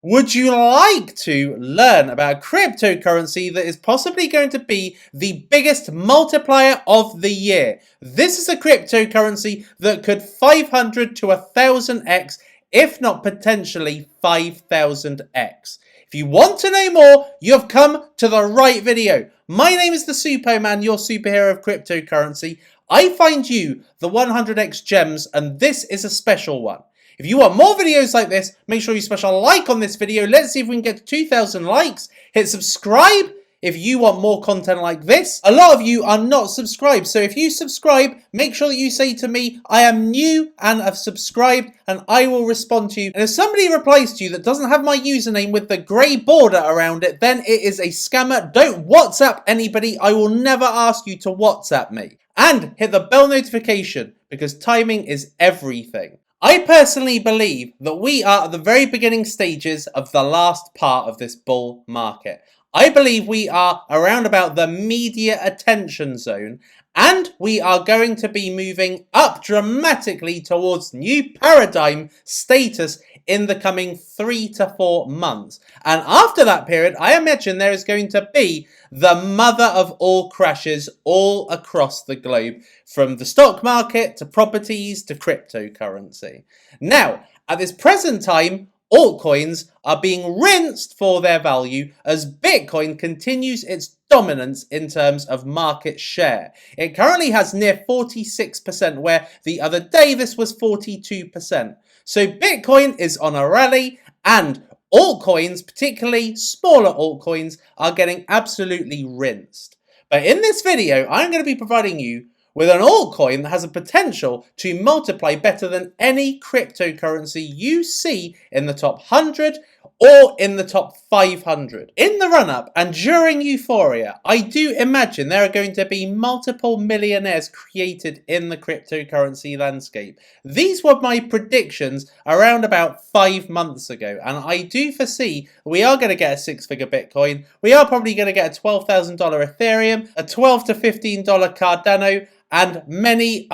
Would you like to learn about a cryptocurrency that is possibly going to be the biggest multiplier of the year? This is a cryptocurrency that could 500 to 1000x, if not potentially 5000x. If you want to know more, you have come to the right video. My name is the Suppoman, your superhero of cryptocurrency. I find you the 100x gems, and this is a special one. If you want more videos like this, make sure you smash a like on this video. Let's see if we can get to 2,000 likes. Hit subscribe if you want more content like this. A lot of you are not subscribed, so if you subscribe, make sure that you say to me, I am new and have subscribed, and I will respond to you. And if somebody replies to you that doesn't have my username with the grey border around it, then it is a scammer. Don't WhatsApp anybody. I will never ask you to WhatsApp me. And hit the bell notification, because timing is everything. I personally believe that we are at the very beginning stages of the last part of this bull market. I believe we are around about the media attention zone, and we are going to be moving up dramatically towards new paradigm status in the coming 3 to 4 months. And after that period, I imagine there is going to be the mother of all crashes all across the globe, from the stock market to properties to cryptocurrency. Now, at this present time, altcoins are being rinsed for their value as Bitcoin continues its dominance in terms of market share. It currently has near 46%, where the other day this was 42%. So Bitcoin is on a rally, and altcoins, particularly smaller altcoins, are getting absolutely rinsed. But in this video, I'm going to be providing you with an altcoin that has a potential to multiply better than any cryptocurrency you see in the top 100 or in the top 500. In the run-up and during euphoria, I do imagine there are going to be multiple millionaires created in the cryptocurrency landscape. These were my predictions around about 5 months ago, and I do foresee we are going to get a 6-figure Bitcoin, we are probably going to get a $12,000 Ethereum, a $12 to $15 Cardano, and many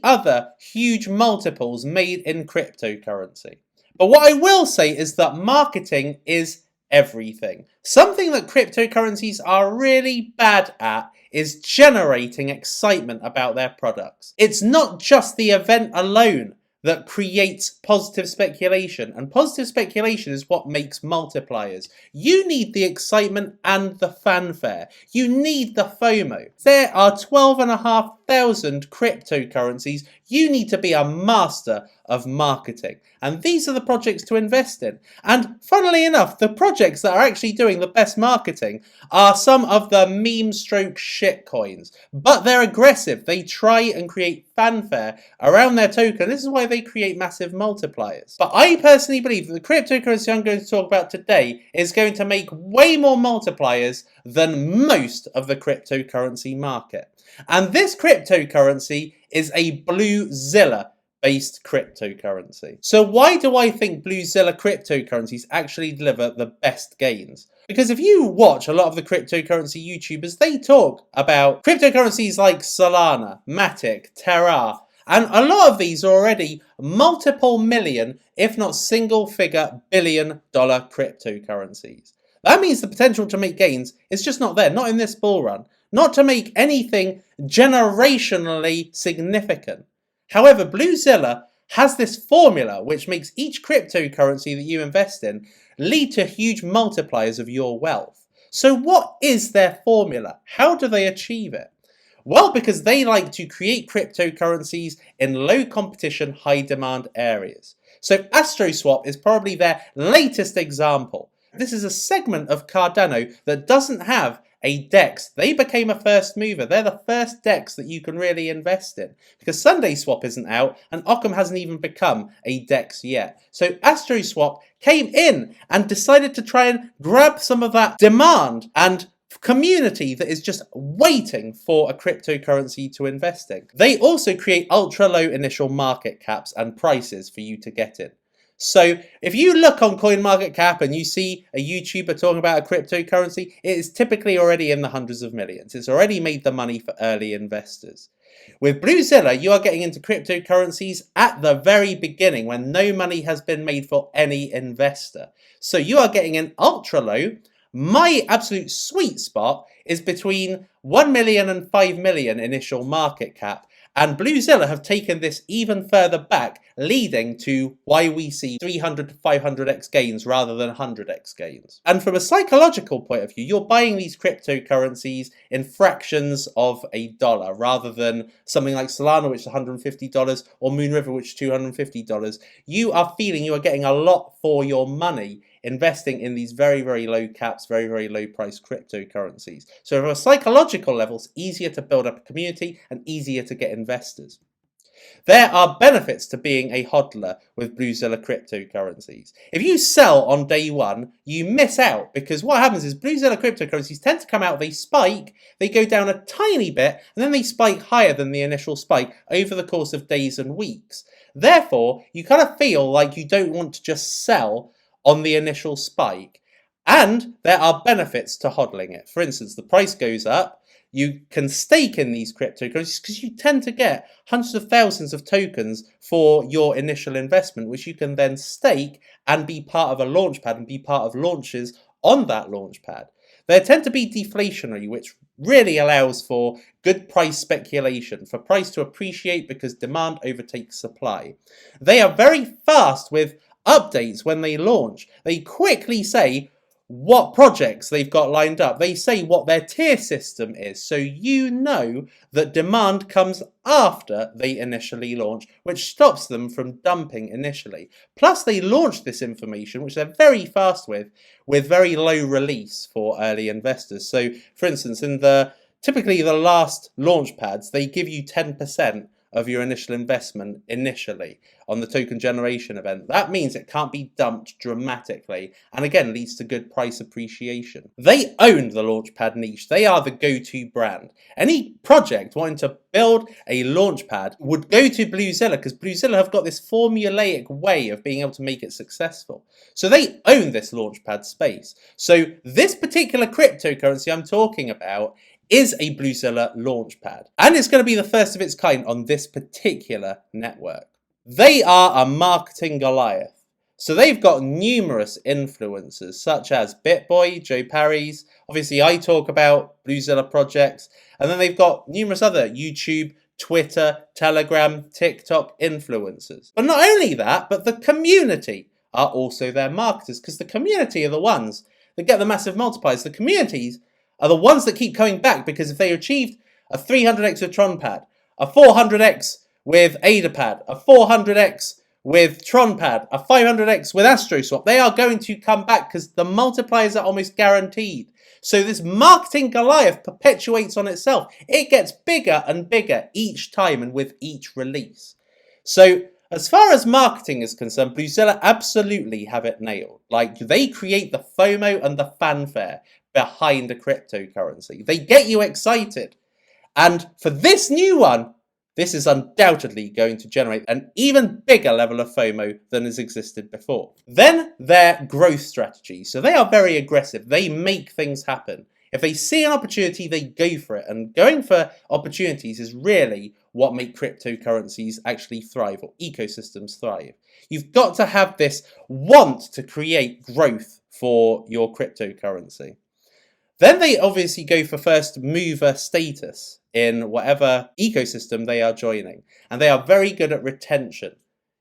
other huge multiples made in cryptocurrency. But what I will say is that marketing is everything. Something that cryptocurrencies are really bad at is generating excitement about their products. It's not just the event alone that creates positive speculation, and positive speculation is what makes multipliers. You need the excitement and the fanfare. You need the FOMO. There are 12,500 cryptocurrencies. You need to be a master of marketing, and these are the projects to invest in. And funnily enough, the projects that are actually doing the best marketing are some of the meme stroke shit coins, but they're aggressive. They try and create fanfare around their token. This is why they create massive multipliers. But I personally believe that the cryptocurrency I'm going to talk about today is going to make way more multipliers than most of the cryptocurrency market. And this cryptocurrency is a BlueZilla based cryptocurrency. So why do I think BlueZilla cryptocurrencies actually deliver the best gains? Because if you watch a lot of the cryptocurrency YouTubers, they talk about cryptocurrencies like Solana, Matic, Terra, and a lot of these are already multiple million, if not single-figure billion-dollar cryptocurrencies. That means the potential to make gains is just not there, not in this bull run, not to make anything generationally significant. However, BlueZilla has this formula which makes each cryptocurrency that you invest in lead to huge multipliers of your wealth. So what is their formula? How do they achieve it? Well, because they like to create cryptocurrencies in low competition, high demand areas. So AstroSwap is probably their latest example. This is a segment of Cardano that doesn't have a DEX. They became a first mover. They're the first DEX that you can really invest in, because SundaySwap isn't out and Occam hasn't even become a DEX yet. So AstroSwap came in and decided to try and grab some of that demand and community that is just waiting for a cryptocurrency to invest in. They also create ultra low initial market caps and prices for you to get in. So if you look on CoinMarketCap and you see a YouTuber talking about a cryptocurrency, it is typically already in the hundreds of millions. It's already made the money for early investors. With BlueZilla, you are getting into cryptocurrencies at the very beginning when no money has been made for any investor. So you are getting an ultra low. My absolute sweet spot is between 1 million and 5 million initial market cap. And BlueZilla have taken this even further back, leading to why we see 300 to 500x gains rather than 100x gains. And from a psychological point of view, you're buying these cryptocurrencies in fractions of a dollar rather than something like Solana, which is $150, or Moonriver, which is $250. You are feeling you are getting a lot for your money investing in these very, very low caps, very, very low price cryptocurrencies. So from a psychological level, it's easier to build up a community and easier to get investors. There are benefits to being a hodler with BlueZilla cryptocurrencies. If you sell on day one, you miss out because what happens is BlueZilla cryptocurrencies tend to come out, they spike, they go down a tiny bit, and then they spike higher than the initial spike over the course of days and weeks. Therefore, you kind of feel like you don't want to just sell on the initial spike. And there are benefits to hodling it. For instance, the price goes up. You can stake in these cryptocurrencies because you tend to get hundreds of thousands of tokens for your initial investment, which you can then stake and be part of a launchpad and be part of launches on that launchpad. They tend to be deflationary, which really allows for good price speculation, for price to appreciate because demand overtakes supply. They are very fast with updates when they launch. They quickly say what projects they've got lined up. They say what their tier system is, so you know that demand comes after they initially launch, which stops them from dumping initially. Plus, they launch this information, which they're very fast with very low release for early investors. So, for instance, in typically the last launch pads, they give you 10% of your initial investment initially on the token generation event. That means it can't be dumped dramatically and again leads to good price appreciation. They own the launchpad niche. They are the go-to brand. Any project wanting to build a launchpad would go to BlueZilla because BlueZilla have got this formulaic way of being able to make it successful. So they own this launchpad space. So this particular cryptocurrency I'm talking about is a BlueZilla launchpad. And it's going to be the first of its kind on this particular network. They are a marketing Goliath. So they've got numerous influencers such as BitBoy, Joe Parry's. Obviously I talk about BlueZilla projects. And then they've got numerous other YouTube, Twitter, Telegram, TikTok influencers. But not only that, but the community are also their marketers because the community are the ones that get the massive multipliers. The communities are the ones that keep coming back because if they achieved a 300x with TronPad, a 400x with AdaPad, a 400x with TronPad, a 500x with AstroSwap, they are going to come back because the multipliers are almost guaranteed. So this marketing Goliath perpetuates on itself. It gets bigger and bigger each time and with each release. So as far as marketing is concerned, BlueZilla absolutely have it nailed. Like, they create the FOMO and the fanfare behind a cryptocurrency. They get you excited. And for this new one, this is undoubtedly going to generate an even bigger level of FOMO than has existed before. Then their growth strategy. So they are very aggressive. They make things happen. If they see an opportunity, they go for it. And going for opportunities is really what make cryptocurrencies actually thrive, or ecosystems thrive. You've got to have this want to create growth for your cryptocurrency. Then they obviously go for first mover status in whatever ecosystem they are joining. And they are very good at retention.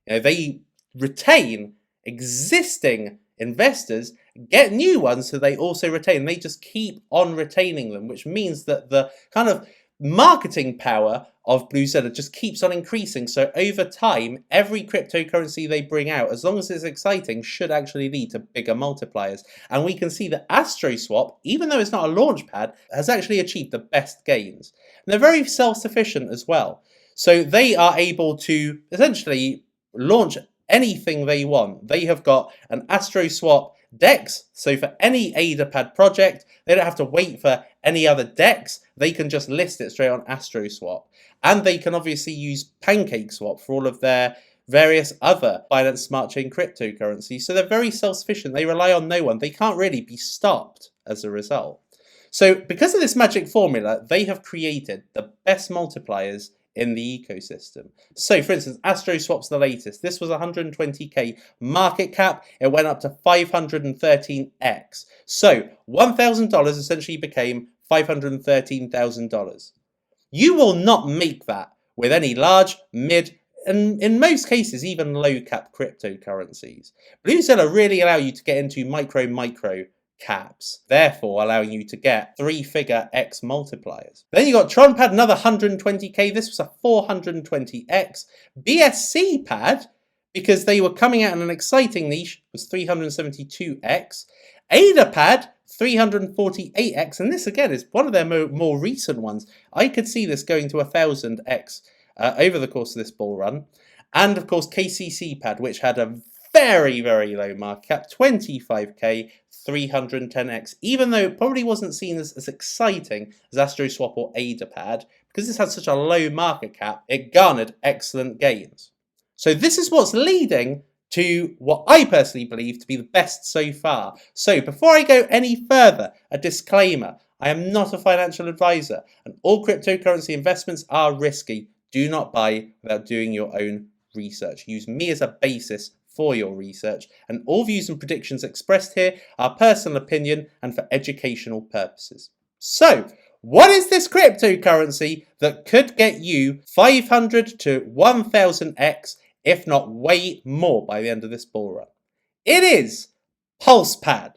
They retain existing investors, get new ones so they also retain. They just keep on retaining them, which means that the kind of marketing power of BlueZilla just keeps on increasing. So over time, every cryptocurrency they bring out, as long as it's exciting, should actually lead to bigger multipliers. And we can see that AstroSwap, even though it's not a launchpad, has actually achieved the best gains. And they're very self-sufficient as well. So they are able to essentially launch anything they want. They have got an AstroSwap DEX, so for any AdaPad project, they don't have to wait for any other DEX. They can just list it straight on AstroSwap. And they can obviously use PancakeSwap for all of their various other Binance Smart Chain cryptocurrencies. So they're very self-sufficient. They rely on no one. They can't really be stopped as a result. So because of this magic formula, they have created the best multipliers in the ecosystem. So for instance, AstroSwap's the latest. This was 120k market cap. It went up to 513x. So $1,000 essentially became $513,000. You will not make that with any large, mid, and in most cases even low cap cryptocurrencies. BlueZilla really allow you to get into micro caps, therefore allowing you to get 3-figure X multipliers. Then you got TronPad, another 120k. This was a 420x. BSC pad, because they were coming out in an exciting niche, was 372x. ADAPad, 348x, and this again is one of their more recent ones. I could see this going to 1000x over the course of this bull run. And of course KCC pad, which had a very, very low market cap, 25k, 310x, even though it probably wasn't seen as exciting as AstroSwap or ADAPad, because this had such a low market cap, it garnered excellent gains. So this is what's leading to what I personally believe to be the best so far. So before I go any further, a disclaimer: I am not a financial advisor, and all cryptocurrency investments are risky. Do not buy without doing your own research. Use me as a basis for your research, and all views and predictions expressed here are personal opinion and for educational purposes. So, what is this cryptocurrency that could get you 500 to 1000x, if not way more, by the end of this bull run? It is Pulsepad.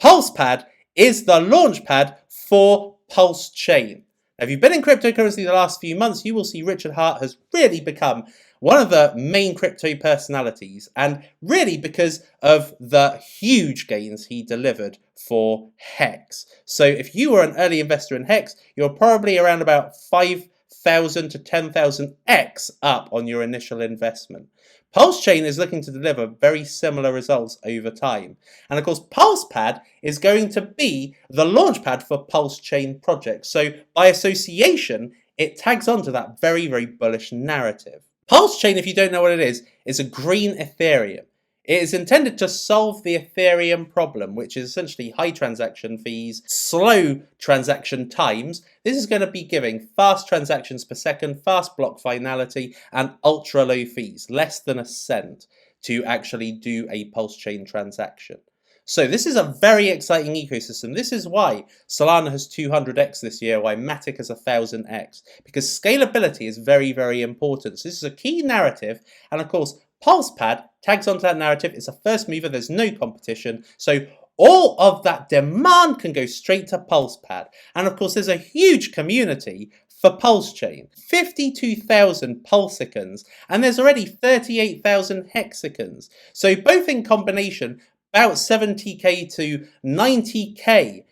Pulsepad is the launchpad for Pulsechain. Now, if you've been in cryptocurrency the last few months, you will see Richard Hart has really become one of the main crypto personalities, and really because of the huge gains he delivered for Hex. So if you were an early investor in Hex, you're probably around about 5,000 to 10,000x up on your initial investment. Pulsechain is looking to deliver very similar results over time. And of course, Pulsepad is going to be the launchpad for Pulsechain projects. So by association, it tags onto that very, very bullish narrative. Pulsechain, if you don't know what it is a green Ethereum. It is intended to solve the Ethereum problem, which is essentially high transaction fees, slow transaction times. This is going to be giving fast transactions per second, fast block finality, and ultra low fees, less than a cent, to actually do a Pulsechain transaction. So this is a very exciting ecosystem. This is why Solana has 200x this year, why Matic has 1000x, because scalability is very, very important. So this is a key narrative, and of course, Pulsepad tags onto that narrative. It's a first mover, there's no competition. So all of that demand can go straight to Pulsepad. And of course, there's a huge community for Pulsechain. 52,000 pulsecons, and there's already 38,000 hexagons. So both in combination, about 70k to 90k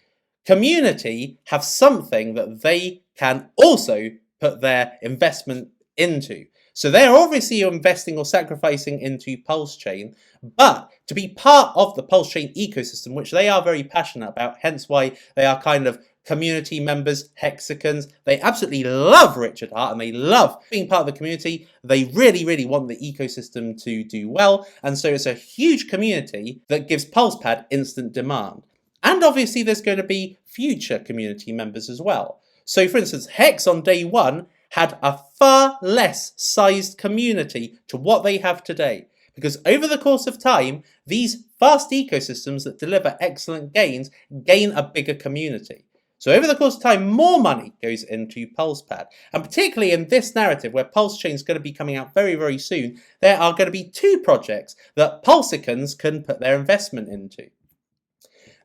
community have something that they can also put their investment into. So they're obviously investing or sacrificing into Pulsechain, but to be part of the Pulsechain ecosystem, which they are very passionate about, hence why they are kind of community members, hexagons. They absolutely love Richard Hart and they love being part of the community. They really, really want the ecosystem to do well. And so it's a huge community that gives Pulsepad instant demand. And obviously there's going to be future community members as well. So for instance, Hex on day one had a far less sized community to what they have today. Because over the course of time, these fast ecosystems that deliver excellent gains gain a bigger community. So over the course of time, more money goes into Pulsepad. And particularly in this narrative where Pulsechain is going to be coming out very, very soon, there are going to be 2 projects that Pulsecons can put their investment into.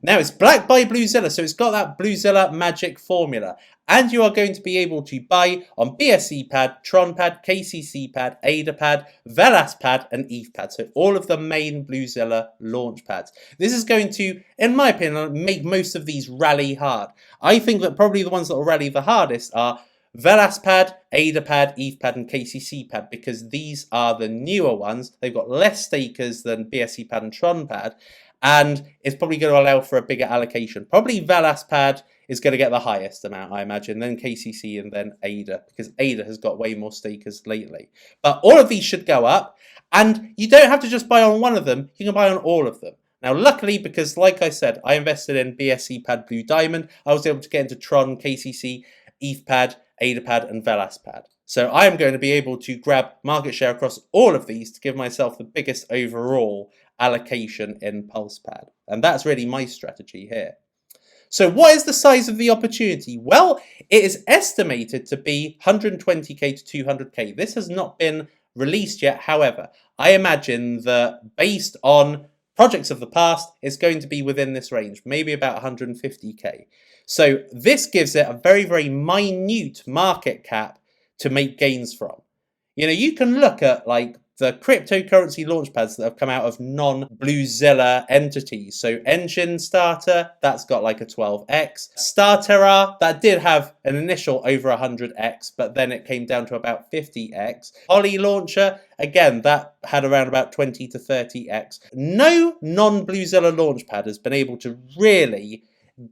Now it's backed by BlueZilla, so it's got that BlueZilla magic formula. And you are going to be able to buy on BSC pad, TronPad, KCC pad, ADAPad, VelasPad, and ETHPad. So all of the main BlueZilla launch pads. This is going to, in my opinion, make most of these rally hard. I think that probably the ones that will rally the hardest are VelasPad, ADAPad, ETHPad, and KCC pad, because these are the newer ones. They've got less stakers than BSC pad and TronPad, and it's probably going to allow for a bigger allocation. Probably VelasPad is going to get the highest amount, I imagine, then KCC and then ADA, because ADA has got way more stakers lately. But all of these should go up, and you don't have to just buy on one of them, you can buy on all of them. Now, luckily, because like I said, I invested in BSC pad Blue Diamond, I was able to get into Tron, KCC, ETHPad, ADAPad, and VelasPad. So I'm going to be able to grab market share across all of these to give myself the biggest overall allocation in Pulsepad. And that's really my strategy here. So what is the size of the opportunity? Well, it is estimated to be 120k to 200k. This has not been released yet. However, I imagine that based on projects of the past, it's going to be within this range, maybe about 150k. So this gives it a very, very minute market cap to make gains from. You know, you can look at like the cryptocurrency launchpads that have come out of non-BlueZilla entities. So Engine Starter, that's got like a 12x. Starterra, that did have an initial over 100x, but then it came down to about 50x. Poly Launcher, again, that had around about 20 to 30x. No non-BlueZilla launchpad has been able to really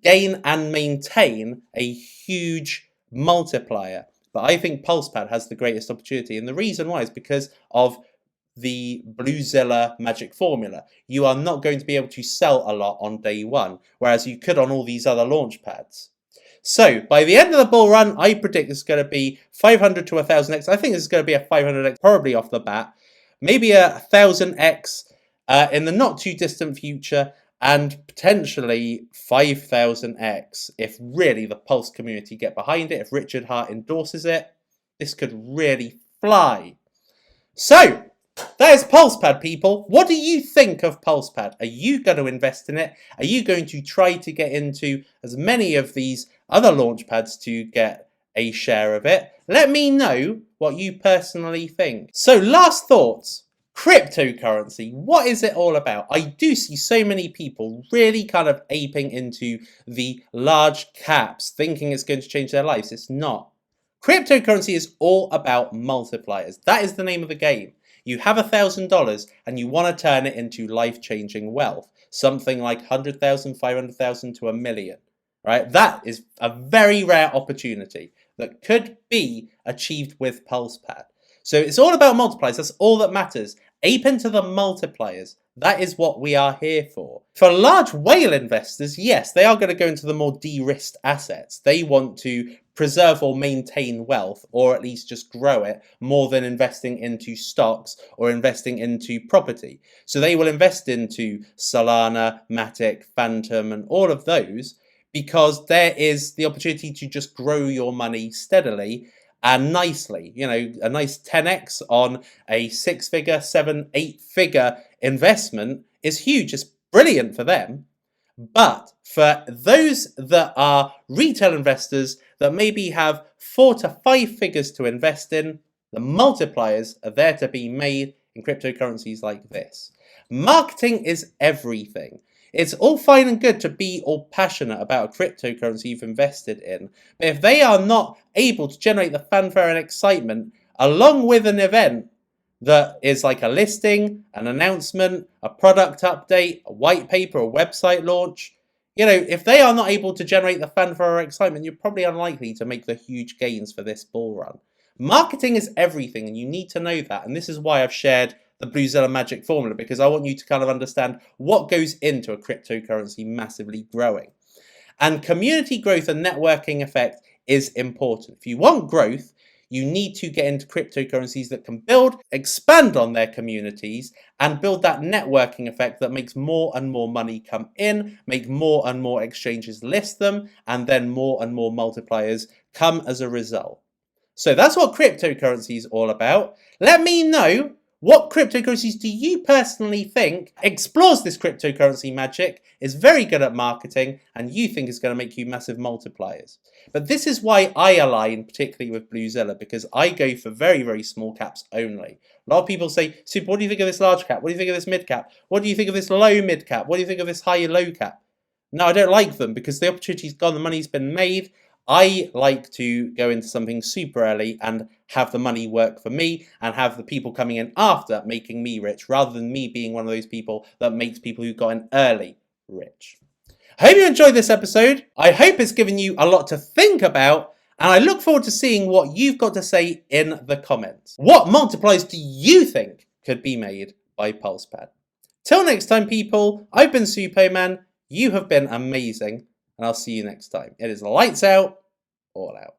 gain and maintain a huge multiplier. But I think Pulsepad has the greatest opportunity. And the reason why is because of the BlueZilla magic formula. You are not going to be able to sell a lot on day one, whereas you could on all these other launch pads. So by the end of the bull run, I predict it's going to be 500 to 1000x. I think this is going to be a 500x probably off the bat, maybe a 1000x in the not too distant future, and potentially 5000x if really the Pulse community get behind it. If Richard Hart endorses it, this could really fly. So that is Pulsepad, people. What do you think of Pulsepad? Are you going to invest in it? Are you going to try to get into as many of these other launchpads to get a share of it? Let me know what you personally think. So last thoughts. Cryptocurrency, what is it all about? I do see so many people really kind of aping into the large caps, thinking it's going to change their lives. It's not. Cryptocurrency is all about multipliers. That is the name of the game. You have $1,000 and you want to turn it into life-changing wealth. Something like 100,000, 500,000 to $1 million. Right? That is a very rare opportunity that could be achieved with Pulsepad. So it's all about multipliers. That's all that matters. Ape into the multipliers. That is what we are here for. For large whale investors, yes, they are going to go into the more de-risked assets. They want to preserve or maintain wealth, or at least just grow it, more than investing into stocks or investing into property. So they will invest into Solana, Matic, Phantom, and all of those, because there is the opportunity to just grow your money steadily and nicely. You know, a nice 10x on a 6-figure, 7, 8-figure investment is huge. It's brilliant for them. But for those that are retail investors that maybe have 4 to 5 figures to invest in, the multipliers are there to be made in cryptocurrencies like this. Marketing is everything. It's all fine and good to be all passionate about a cryptocurrency you've invested in, but if they are not able to generate the fanfare and excitement along with an event that is like a listing, an announcement, a product update, a white paper, a website launch, you know, if they are not able to generate the fanfare or excitement, you're probably unlikely to make the huge gains for this bull run. Marketing is everything, and you need to know that, and this is why I've shared the BlueZilla magic formula, because I want you to kind of understand what goes into a cryptocurrency massively growing. And community growth and networking effect is important. If you want growth, you need to get into cryptocurrencies that can build, expand on their communities, and build that networking effect that makes more and more money come in, make more and more exchanges list them, and then more and more multipliers come as a result. So that's what cryptocurrency is all about. Let me know, what cryptocurrencies do you personally think explores this cryptocurrency magic, is very good at marketing, and you think is going to make you massive multipliers? But this is why I align particularly with BlueZilla, because I go for very, very small caps only. A lot of people say, Suppo, what do you think of this large cap? What do you think of this mid cap? What do you think of this low mid cap? What do you think of this high low cap? No, I don't like them because the opportunity's gone, the money's been made. I like to go into something super early and have the money work for me and have the people coming in after making me rich, rather than me being one of those people that makes people who got in early rich. I hope you enjoyed this episode. I hope it's given you a lot to think about, and I look forward to seeing what you've got to say in the comments. What multipliers do you think could be made by Pulsepad? Till next time, people, I've been Suppoman. You have been amazing, and I'll see you next time. It is lights out, all out.